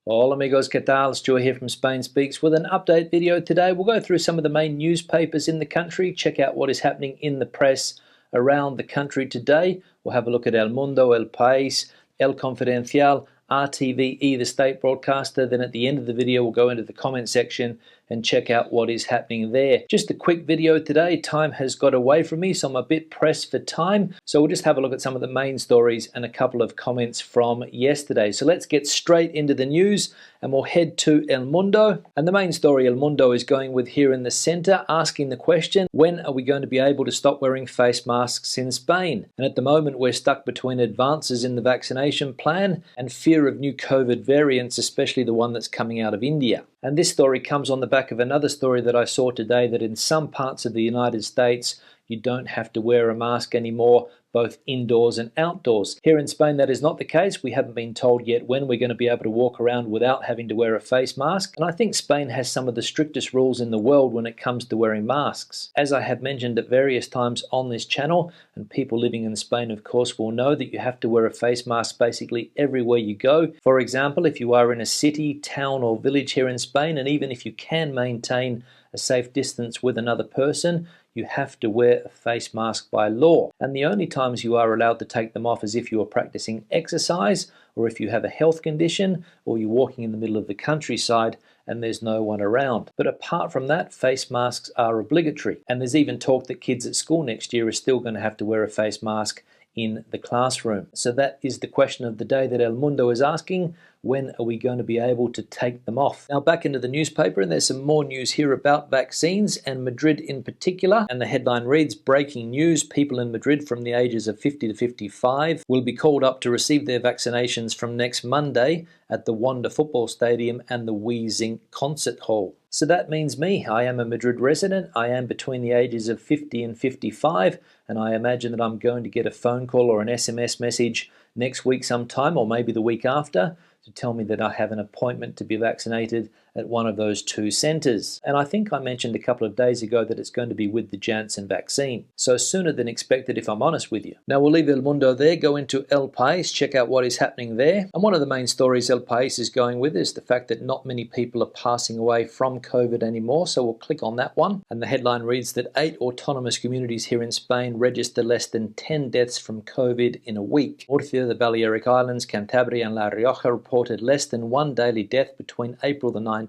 Hola amigos, ¿qué tal? Stuart here from Spain Speaks with an update video today. We'll go through some of the main newspapers in the country, check out what is happening in the press around the country today. We'll have a look at El Mundo, El Pais, El Confidencial, RTVE, the state broadcaster. Then at the end of the video, we'll go into the comment section and check out what is happening there. Just a quick video today. Time has got away from me, so I'm a bit pressed for time. So we'll just have a look at some of the main stories and a couple of comments from yesterday. So let's get straight into the news and we'll head to El Mundo. And the main story El Mundo is going with here in the center, asking the question, when are we going to be able to stop wearing face masks in Spain? And at the moment, we're stuck between advances in the vaccination plan and fear of new COVID variants, especially the one that's coming out of India. And this story comes on the back of another story that I saw today, that in some parts of the United States, you don't have to wear a mask anymore, both indoors and outdoors. Here in Spain, that is not the case. We haven't been told yet when we're going to be able to walk around without having to wear a face mask. And I think Spain has some of the strictest rules in the world when it comes to wearing masks. As I have mentioned at various times on this channel, and people living in Spain, of course, will know that you have to wear a face mask basically everywhere you go. For example, if you are in a city, town, or village here in Spain, and even if you can maintain a safe distance with another person, you have to wear a face mask by law. And the only times you are allowed to take them off is if you are practicing exercise, or if you have a health condition, or you're walking in the middle of the countryside and there's no one around. But apart from that, face masks are obligatory. And there's even talk that kids at school next year are still going to have to wear a face mask in the classroom. So that is the question of the day that El Mundo is asking. When are we going to be able to take them off? Now back into the newspaper, and there's some more news here about vaccines and Madrid in particular. And the headline reads, breaking news, people in Madrid from the ages of 50 to 55 will be called up to receive their vaccinations from next Monday at the Wanda Football Stadium and the Wheezing Concert Hall. So that means me. I am a Madrid resident. I am between the ages of 50 and 55, and I imagine that I'm going to get a phone call or an SMS message next week sometime, or maybe the week after, to tell me that I have an appointment to be vaccinated at one of those two centres. And I think I mentioned a couple of days ago that it's going to be with the Janssen vaccine. So sooner than expected, if I'm honest with you. Now we'll leave El Mundo there, go into El Pais, check out what is happening there. And one of the main stories El Pais is going with is the fact that not many people are passing away from COVID anymore. So we'll click on that one. And the headline reads that 8 autonomous communities here in Spain register less than 10 deaths from COVID in a week. Murcia, the Balearic Islands, Cantabria and La Rioja reported less than one daily death between April the 19th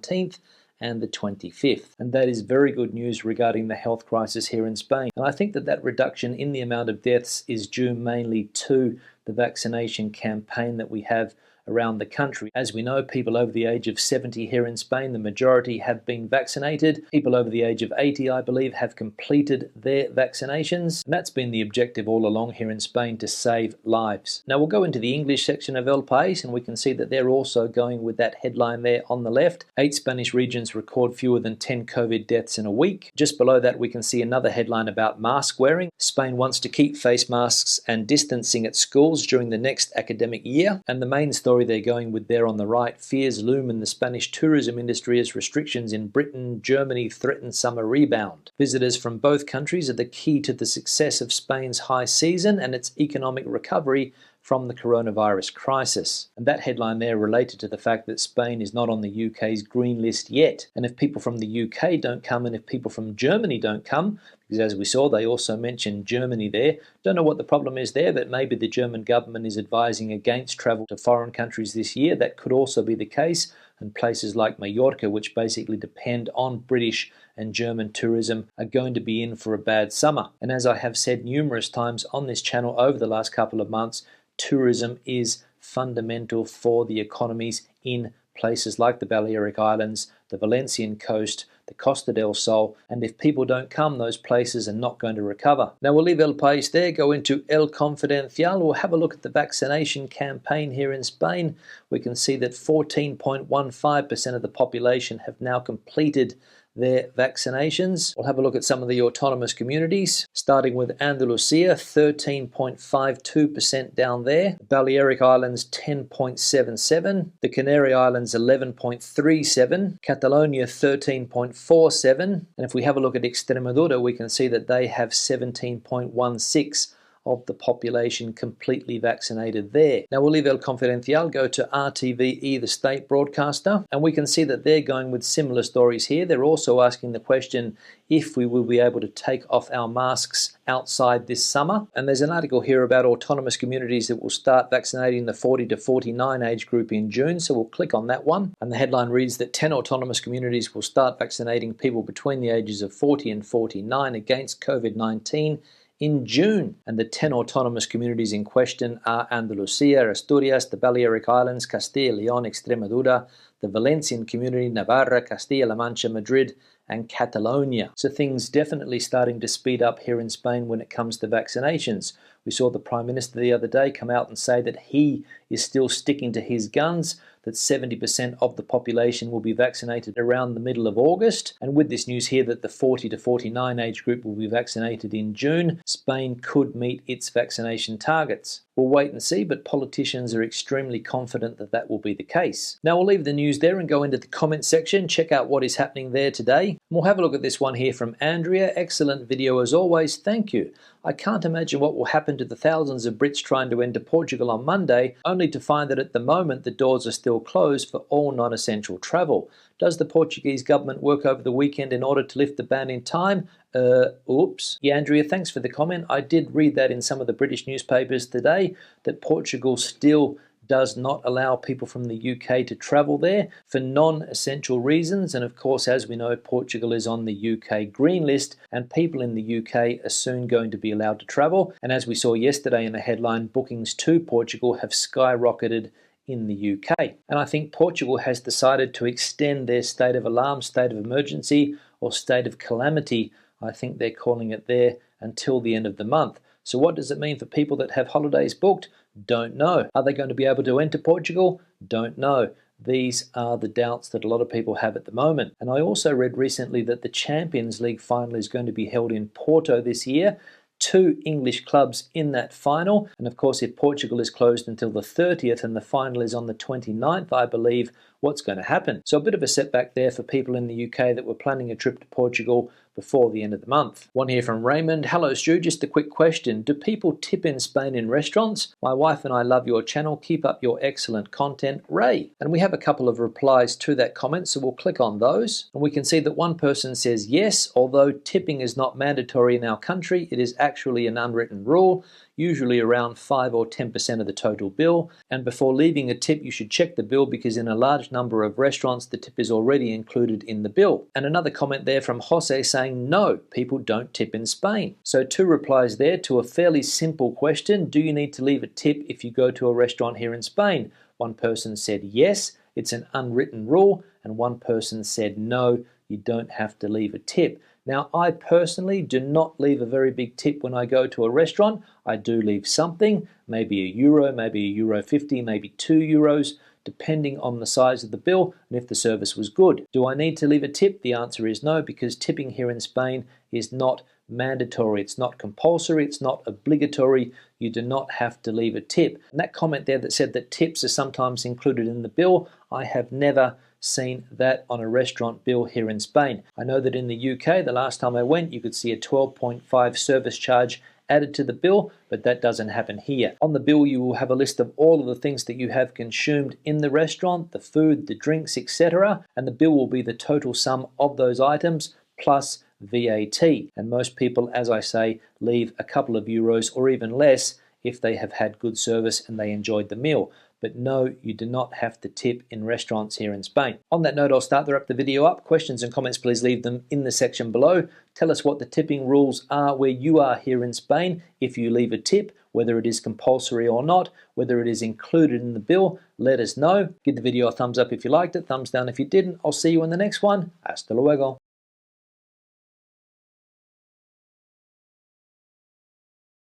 and the 25th. And that is very good news regarding the health crisis here in Spain. And I think that that reduction in the amount of deaths is due mainly to the vaccination campaign that we have around the country. As we know, people over the age of 70 here in Spain, the majority have been vaccinated. People over the age of 80, I believe, have completed their vaccinations. And that's been the objective all along here in Spain, to save lives. Now we'll go into the English section of El Pais, and we can see that they're also going with that headline there on the left. 8 Spanish regions record fewer than 10 COVID deaths in a week. Just below that, we can see another headline about mask wearing. Spain wants to keep face masks and distancing at schools during the next academic year. And the main story they're going with there on the right, fears loom in the Spanish tourism industry as restrictions in Britain, Germany threaten summer rebound. Visitors from both countries are the key to the success of Spain's high season and its economic recovery from the coronavirus crisis. And that headline there related to the fact that Spain is not on the UK's green list yet. And if people from the UK don't come, and if people from Germany don't come, because as we saw, they also mentioned Germany there. Don't know what the problem is there, but maybe the German government is advising against travel to foreign countries this year. That could also be the case. And places like Mallorca, which basically depend on British and German tourism, are going to be in for a bad summer. And as I have said numerous times on this channel over the last couple of months, tourism is fundamental for the economies in places like the Balearic Islands, the Valencian coast, the Costa del Sol, and if people don't come, those places are not going to recover. Now we'll leave El Pais there, go into El Confidencial. We'll have a look at the vaccination campaign here in Spain. We can see that 14.15% of the population have now completed their vaccinations. We'll have a look at some of the autonomous communities, starting with Andalusia, 13.52% down there. The Balearic Islands, 10.77%. The Canary Islands, 11.37%. Catalonia, 13.47%. And if we have a look at Extremadura, we can see that they have 17.16% of the population completely vaccinated there. Now we'll leave El Confidencial, go to RTVE, the state broadcaster, and we can see that they're going with similar stories here. They're also asking the question if we will be able to take off our masks outside this summer. And there's an article here about autonomous communities that will start vaccinating the 40 to 49 age group in June, so we'll click on that one. And the headline reads that 10 autonomous communities will start vaccinating people between the ages of 40 and 49 against COVID-19 in June. And the 10 autonomous communities in question are Andalusia, Asturias, the Balearic Islands, Castilla y León, Extremadura, the Valencian community, Navarra, Castilla-La Mancha, Madrid, and Catalonia. So things definitely starting to speed up here in Spain when it comes to vaccinations. We saw the Prime Minister the other day come out and say that he is still sticking to his guns, that 70% of the population will be vaccinated around the middle of August. And with this news here that the 40 to 49 age group will be vaccinated in June, Spain could meet its vaccination targets. We'll wait and see, but politicians are extremely confident that that will be the case. Now we'll leave the news there and go into the comment section, check out what is happening there today. And we'll have a look at this one here from Andrea. Excellent video as always, thank you. I can't imagine what will happen to the thousands of Brits trying to enter Portugal on Monday, only to find that at the moment the doors are still closed for all non-essential travel. Does the Portuguese government work over the weekend in order to lift the ban in time? Oops. Yeah, Andrea, thanks for the comment. I did read that in some of the British newspapers today, that Portugal still does not allow people from the UK to travel there for non-essential reasons. And of course, as we know, Portugal is on the UK green list, and people in the UK are soon going to be allowed to travel. And as we saw yesterday in the headline, bookings to Portugal have skyrocketed in the UK. And I think Portugal has decided to extend their state of alarm, state of emergency, or state of calamity, I think they're calling it there, until the end of the month. So what does it mean for people that have holidays booked? Don't know. Are they going to be able to enter Portugal? Don't know. These are the doubts that a lot of people have at the moment. And I also read recently that the Champions League final is going to be held in Porto this year. 2 English clubs in that final. And of course, if Portugal is closed until the 30th and the final is on the 29th, I believe, what's going to happen? So a bit of a setback there for people in the UK that were planning a trip to Portugal before the end of the month. One here from Raymond. Hello Stu, just a quick question. Do people tip in Spain in restaurants? My wife and I love your channel. Keep up your excellent content, Ray. And we have a couple of replies to that comment, so we'll click on those. And we can see that one person says yes, although tipping is not mandatory in our country, it is actually an unwritten rule, usually around 5 or 10% of the total bill. And before leaving a tip, you should check the bill, because in a large number of restaurants, the tip is already included in the bill. And another comment there from Jose saying, no, people don't tip in Spain. So 2 replies there to a fairly simple question. Do you need to leave a tip if you go to a restaurant here in Spain? One person said yes, it's an unwritten rule. And one person said no, you don't have to leave a tip. Now, I personally do not leave a very big tip when I go to a restaurant. I do leave something, maybe €1, maybe €1.50, maybe €2, depending on the size of the bill and if the service was good. Do I need to leave a tip? The answer is no, because tipping here in Spain is not mandatory. It's not compulsory. It's not obligatory. You do not have to leave a tip. And that comment there that said that tips are sometimes included in the bill, I have never seen that on a restaurant bill here in Spain. I know that in the UK, the last time I went, you could see a 12.5 service charge added to the bill, but that doesn't happen here. On the bill, you will have a list of all of the things that you have consumed in the restaurant, the food, the drinks, etc. And the bill will be the total sum of those items plus VAT. And most people, as I say, leave a couple of euros or even less if they have had good service and they enjoyed the meal. But no, you do not have to tip in restaurants here in Spain. On that note, I'll start to wrap the video up. Questions and comments, please leave them in the section below. Tell us what the tipping rules are where you are here in Spain. If you leave a tip, whether it is compulsory or not, whether it is included in the bill, let us know. Give the video a thumbs up if you liked it, thumbs down if you didn't. I'll see you in the next one. Hasta luego.